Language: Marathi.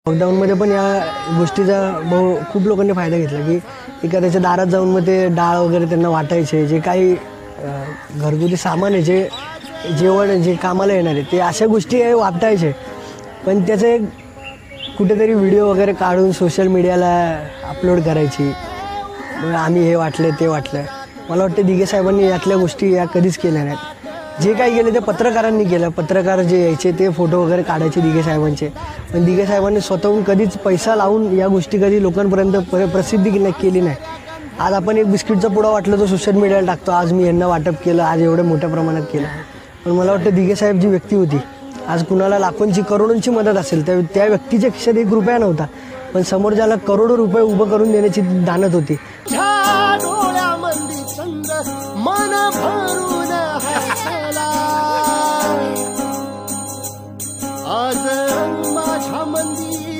लॉकडाऊनमध्ये पण या गोष्टीचा खूप लोकांनी फायदा घेतला की एखाद्याच्या दारात जाऊन मग ते डाळ वगैरे त्यांना वाटायचे, जे काही घरगुती सामान आहे, जे जेवण जे कामाला येणार आहे ते अशा गोष्टी वाटायचे. पण त्याचे कुठेतरी व्हिडिओ वगैरे काढून सोशल मीडियाला अपलोड करायची, मग आम्ही हे वाटलं ते वाटलं. मला वाटतं दिघे साहेबांनी यातल्या गोष्टी या कधीच केल्या नाहीत. जे काही केलं ते पत्रकारांनी केलं. पत्रकार जे यायचे ते फोटो वगैरे काढायचे दिघे साहेबांचे, पण दिघे साहेबांनी स्वतःहून कधीच पैसा लावून या गोष्टी कधी लोकांपर्यंत प्रसिद्धी केली नाही. आज आपण एक बिस्किटचा पुडा वाटलं तो सोशल मीडियाला टाकतो, आज मी यांना वाटप केलं, आज एवढ्या मोठ्या प्रमाणात केलं. पण मला वाटतं दिघे साहेब जी व्यक्ती होती, आज कुणाला लाखोंची करोडोंची मदत असेल त्या व्यक्तीच्या खिशात 1 रुपया नव्हता, पण समोरच्याला करोडो रुपये उभं करून देण्याची दानत होती. मन भरून हसला आज